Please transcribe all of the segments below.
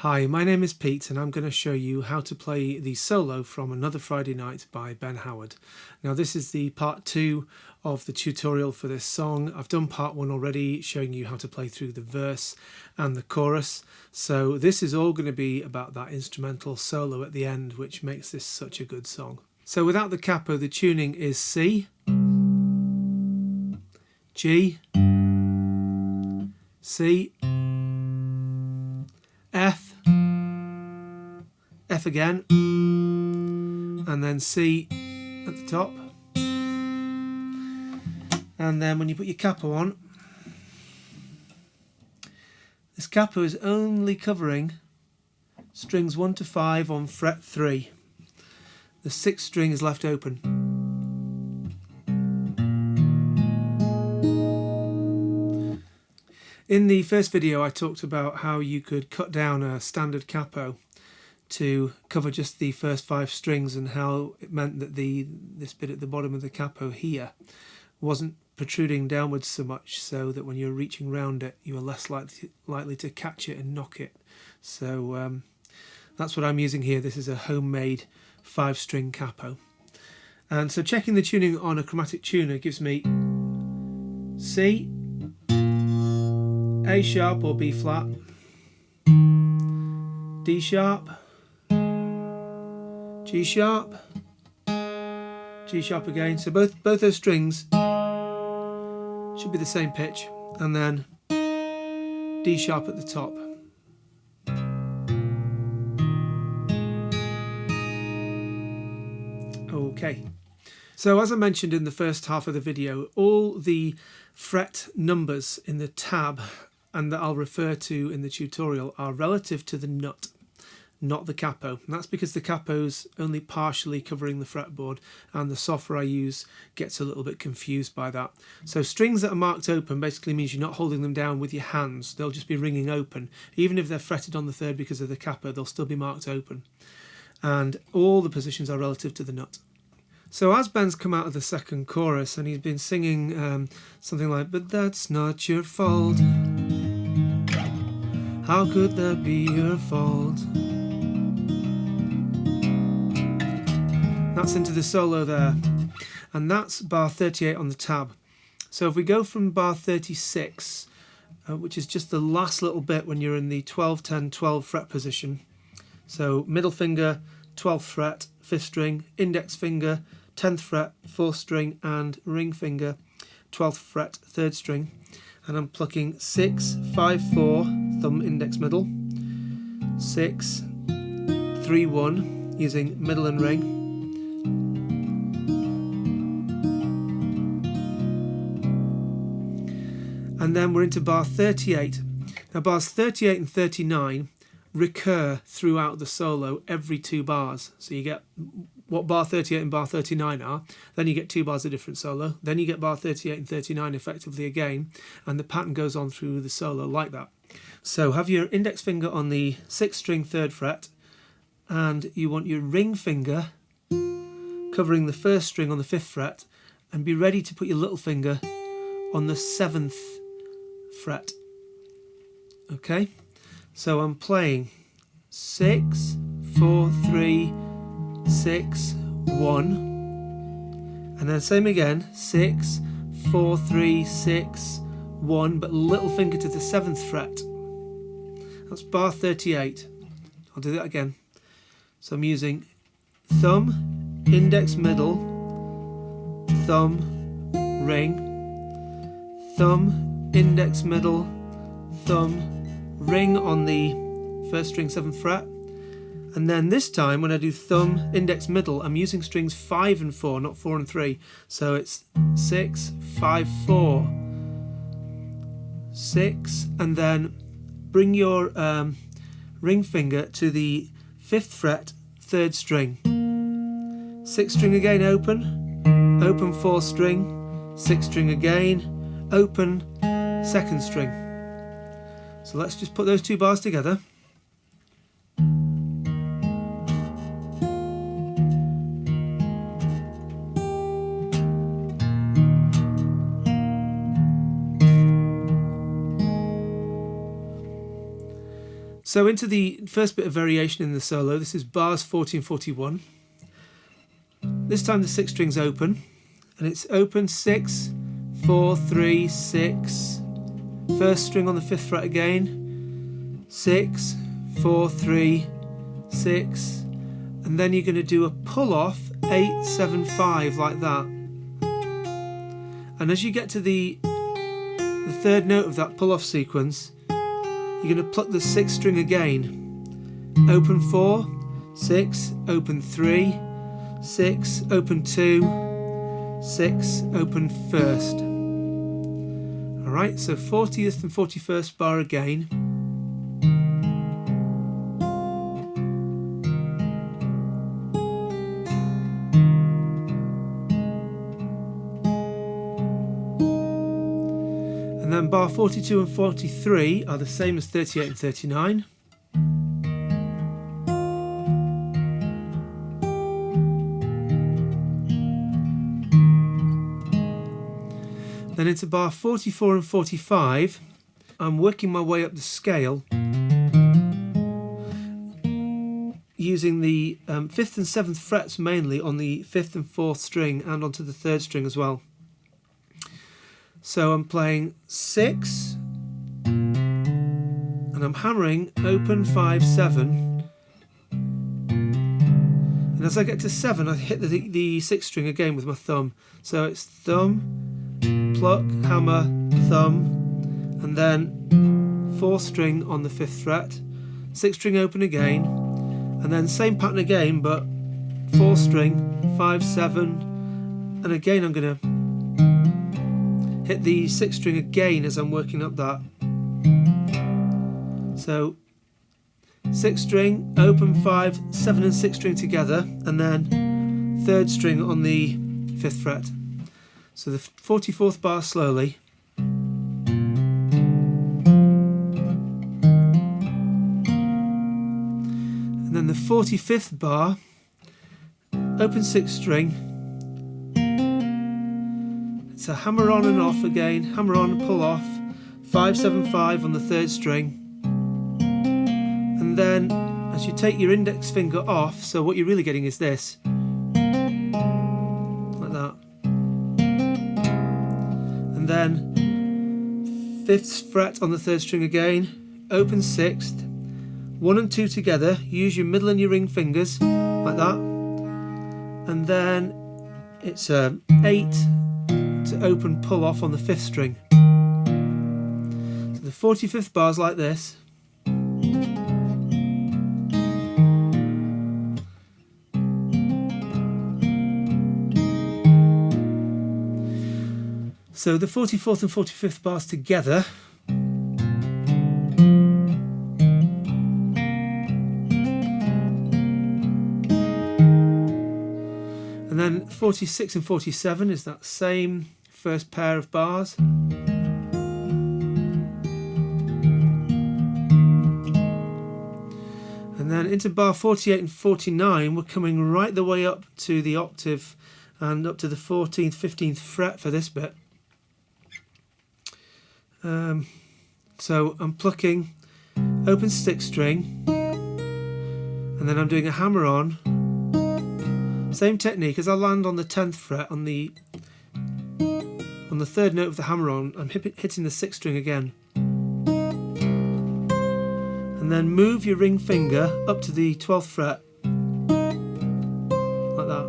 Hi, my name is Pete and I'm going to show you how to play the solo from Another Friday Night by Ben Howard. Now this is the part 2 of the tutorial for this song. I've done part 1 already, showing you how to play through the verse and the chorus. So this is all going to be about that instrumental solo at the end, which makes this such a good song. So without the capo, the tuning is C, G, C, F, F again, and then C at the top. And then when you put your capo on, this capo is only covering strings 1 to 5 on fret 3. The 6th string is left open. In the first video I talked about how you could cut down a standard capo to cover just the first 5 strings, and how it meant that this bit at the bottom of the capo here wasn't protruding downwards so much, so that when you're reaching round it you are less likely to catch it and knock it. So that's what I'm using here. This is a homemade 5-string capo. And so checking the tuning on a chromatic tuner gives me C, A sharp or B flat, D sharp, G sharp, G sharp again. So both those strings should be the same pitch, and then D sharp at the top. Okay. So as I mentioned in the first half of the video, all the fret numbers in the tab and that I'll refer to in the tutorial are relative to the nut, not the capo. And that's because the capo's only partially covering the fretboard, and the software I use gets a little bit confused by that. So strings that are marked open basically means you're not holding them down with your hands. They'll just be ringing open. Even if they're fretted on the 3rd because of the capo, they'll still be marked open. And all the positions are relative to the nut. So as Ben's come out of the 2nd chorus and he's been singing something like, "But that's not your fault. How could that be your fault?" That's into the solo there, and that's bar 38 on the tab. So if we go from bar 36, which is just the last little bit when you're in the 12, 10, 12 fret position. So middle finger, 12th fret, 5th string, index finger, 10th fret, 4th string, and ring finger, 12th fret, 3rd string. And I'm plucking 6, 5, 4, thumb, index, middle, 6, 3, 1, using middle and ring. And then we're into bar 38. Now bars 38 and 39 recur throughout the solo every 2 bars. So you get what bar 38 and bar 39 are, then you get 2 bars of different solo, then you get bar 38 and 39 effectively again, and the pattern goes on through the solo like that. So have your index finger on the 6th string, 3rd fret, and you want your ring finger covering the 1st string on the 5th fret, and be ready to put your little finger on the 7th fret. Okay, so I'm playing 6, 4, 3, 6, 1, and then same again, 6, 4, 3, 6, 1, but little finger to the 7th fret. That's bar 38. I'll do that again. So I'm using thumb, index, middle, thumb, ring, thumb, index, middle, thumb, ring on the 1st string, 7th fret. And then this time when I do thumb, index, middle, I'm using strings 5 and 4, not 4 and 3. So it's 6, 5, 4, 6, and then bring your ring finger to the 5th fret, 3rd string. 6th string again, open, open 4th string, 6th string again, open 2nd string. So let's just put those 2 bars together. So into the first bit of variation in the solo. This is bars 40 and 41. This time the 6th string's open, and it's open 6, 4, 3, 6. First string on the 5th fret again, 6, 4, 3, 6, and then you're going to do a pull off 8, 7, 5 like that. And as you get to the 3rd note of that pull off sequence, you're going to pluck the 6th string again. Open 4, 6, open 3, 6, open 2, 6, open 1st. Alright, so 40th and 41st bar again. And then bar 42 and 43 are the same as 38 and 39. Then into bar 44 and 45, I'm working my way up the scale using the 5th and 7th frets mainly on the 5th and 4th string and onto the 3rd string as well. So I'm playing 6 and I'm hammering open 5, 7, and as I get to 7 I hit the 6th string again with my thumb. So it's thumb, pluck, hammer, thumb, and then 4th string on the 5th fret, 6th string open again, and then same pattern again but 4th string, 5, 7, and again I'm going to hit the 6th string again as I'm working up that. So 6th string, open 5, 7 and 6th string together, and then 3rd string on the 5th fret. So the 44th bar slowly. And then the 45th bar, open 6th string. So hammer on and off again, hammer on and pull off, 5, 7, 5 on the 3rd string. And then as you take your index finger off, so what you're really getting is this, like that. And then 5th fret on the 3rd string again, open 6th, 1 and 2 together, use your middle and your ring fingers, like that. And then it's 8 to open pull off on the 5th string. So the 45th bar is like this. So the 44th and 45th bars together. And then 46 and 47 is that same first pair of bars. And then into bar 48 and 49 we're coming right the way up to the octave and up to the 14th, 15th fret for this bit. So I'm plucking open 6th string and then I'm doing a hammer on. Same technique as I land on the 10th fret on the 3rd note of the hammer on, I'm hitting the 6th string again. And then move your ring finger up to the 12th fret, like that.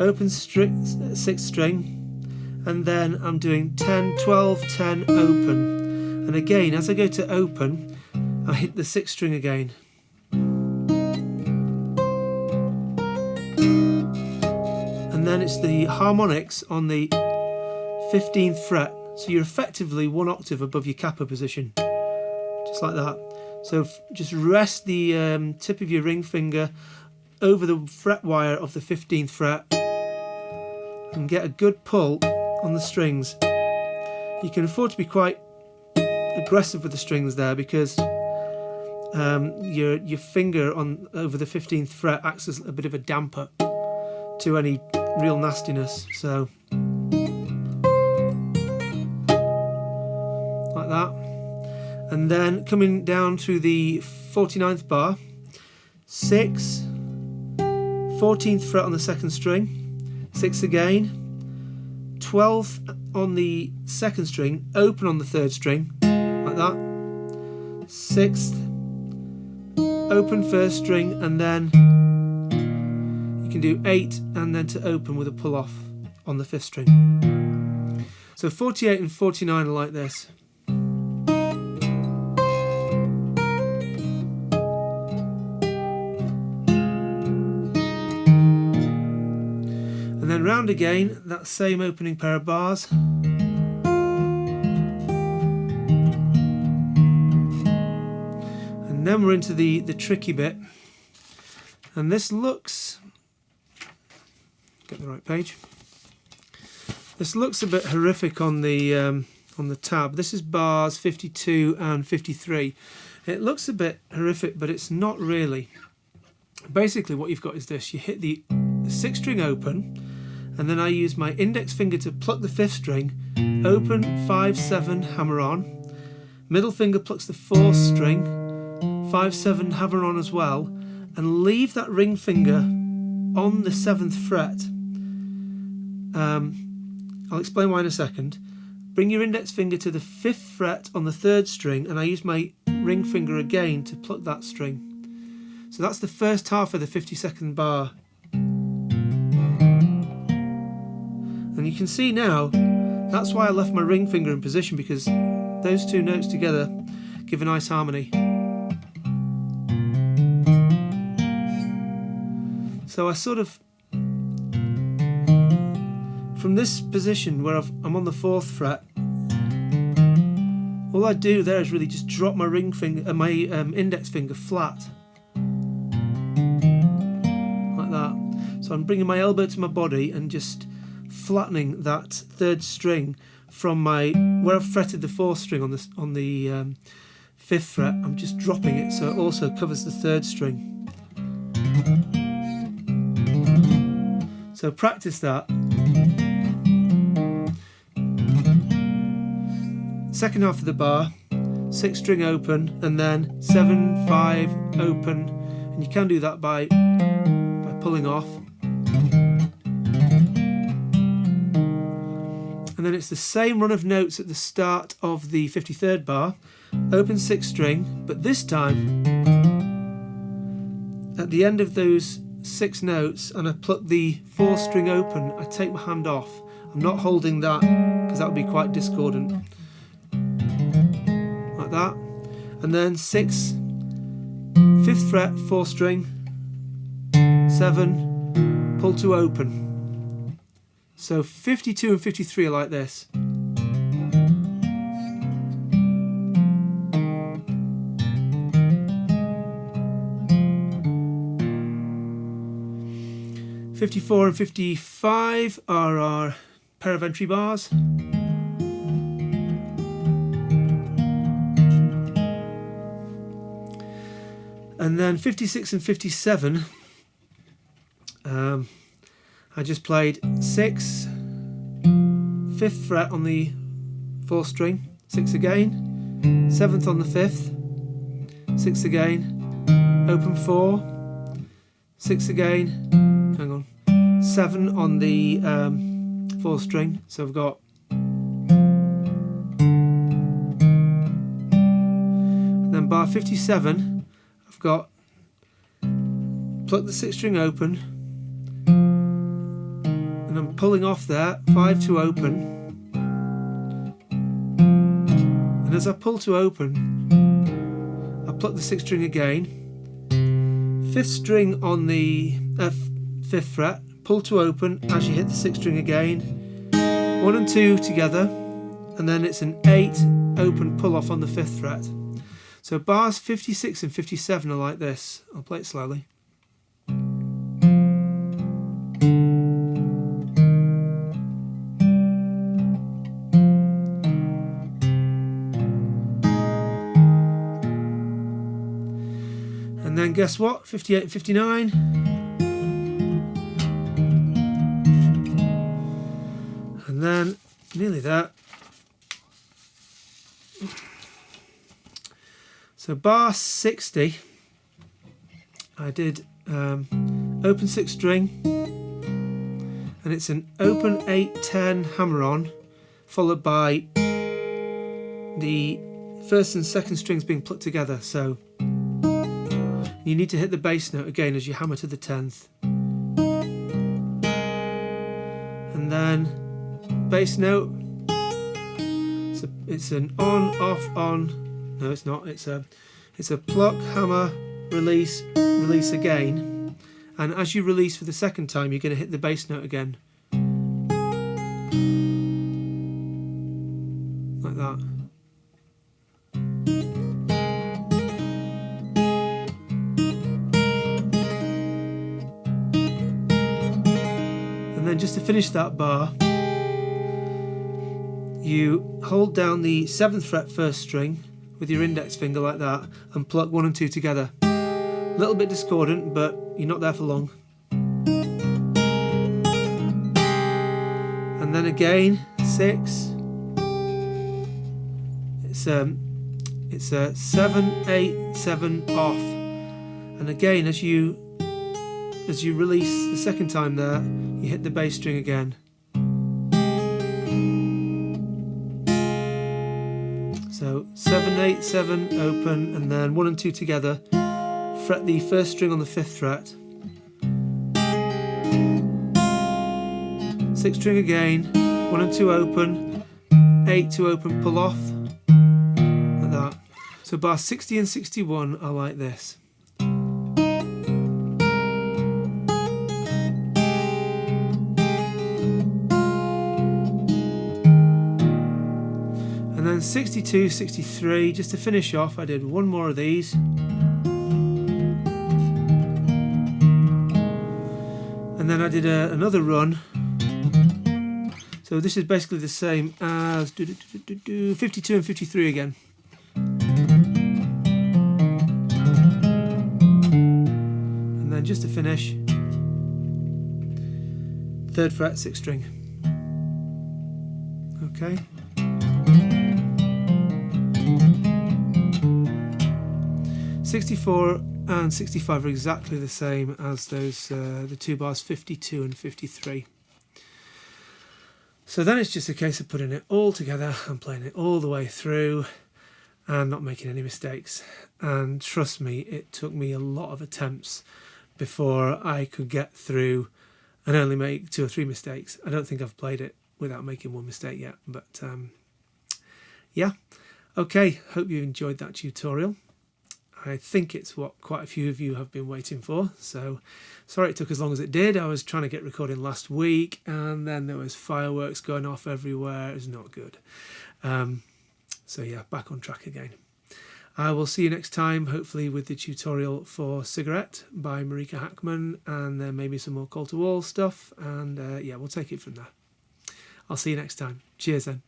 Open 6th string, and then I'm doing 10, 12, 10, open. And again, as I go to open, I hit the 6th string again. And then it's the harmonics on the 15th fret, so you're effectively 1 octave above your capo position, just like that. So just rest the tip of your ring finger over the fret wire of the 15th fret and get a good pull on the strings. You can afford to be quite aggressive with the strings there because your finger on over the 15th fret acts as a bit of a damper to any real nastiness. So like that. And then coming down to the 49th bar, 6, 14th fret on the second string, 6 again, 12th on the second string, open on the third string, like that, 6th, open first string, and then you can do 8 and then to open with a pull off on the 5th string. So 48 and 49 are like this. And then round again, that same opening pair of bars. And then we're into the tricky bit. And this looks, get the right page. This looks a bit horrific on the tab. This is bars 52 and 53. It looks a bit horrific, but it's not really. Basically what you've got is this. You hit the 6th string open, and then I use my index finger to pluck the 5th string, open, 5, 7, hammer on, middle finger plucks the 4th string, 5, 7, hammer on as well, and leave that ring finger on the 7th fret. I'll explain why in a second. Bring your index finger to the 5th fret on the 3rd string, and I use my ring finger again to pluck that string. So that's the first half of the 52nd bar. And you can see now, that's why I left my ring finger in position, because those two notes together give a nice harmony. So I sort of, from this position where I'm on the 4th fret, all I do there is really just drop my ring finger, my index finger flat, like that. So I'm bringing my elbow to my body and just flattening that 3rd string from my where I've fretted the 4th string on the 5th fret. I'm just dropping it so it also covers the 3rd string. So practice that. Second half of the bar, 6th string open, and then 7, 5 open, and you can do that by pulling off. And then it's the same run of notes at the start of the 53rd bar, open 6th string, but this time at the end of those 6 notes, and I pluck the 4th string open, I take my hand off. I'm not holding that because that would be quite discordant. Like that. And then 6, 5th fret, 4th string, 7, pull to open. So 52 and 53 are like this. '54 and 55 are our pair of entry bars. And then 56 and 57, I just played 6, 5th fret on the 4th string, 6 again, 7th on the 5th, 6 again, open 4, 6 again, hang on, 7 on the 4th string, so I've got, and then bar 57, I've got, pluck the 6th string open, and I'm pulling off there, 5 to open, and as I pull to open, I pluck the 6th string again, 5th string on the 5th fret, pull to open as you hit the 6th string again, 1 and 2 together, and then it's an 8 open pull off on the 5th fret. So bars 56 and 57 are like this. I'll play it slowly. And then guess what? 58 and 59. And then nearly there. So bar 60, I did open 6 string, and it's an open 8-10 hammer-on, followed by the first and second strings being put together. So you need to hit the bass note again as you hammer to the 10th, and then bass note. So it's an on, off, on. No, it's not. It's a pluck, hammer, release, release again. And as you release for the second time, you're going to hit the bass note again, like that. And then just to finish that bar, you hold down the 7th fret first string with your index finger like that and pluck 1 and 2 together. A little bit discordant, but you're not there for long. And then again, 6. It's a 7, 8, 7 off. And again, as you release the second time there, you hit the bass string again. So 7, 8, 7 open, and then 1 and 2 together. Fret the first string on the 5th fret. 6th string again, 1 and 2 open, 8 to open, pull off, like that. So bar 60 and 61 are like this. And then 62, 63, just to finish off, I did one more of these. And then I did another run. So this is basically the same as 52 and 53 again. And then just to finish, 3rd fret, 6th string. Okay. '64 and 65 are exactly the same as those the 2 bars 52 and 53. So then it's just a case of putting it all together and playing it all the way through and not making any mistakes. And trust me, it took me a lot of attempts before I could get through and only make 2 or 3 mistakes. I don't think I've played it without making 1 mistake yet, but yeah. Okay, hope you enjoyed that tutorial. I think it's what quite a few of you have been waiting for, so sorry it took as long as it did. I was trying to get recording last week, and then there was fireworks going off everywhere. It was not good. So yeah, back on track again. I will see you next time, hopefully with the tutorial for Cigarette by Marika Hackman, and then maybe some more Call to Wall stuff, and yeah, we'll take it from there. I'll see you next time. Cheers then.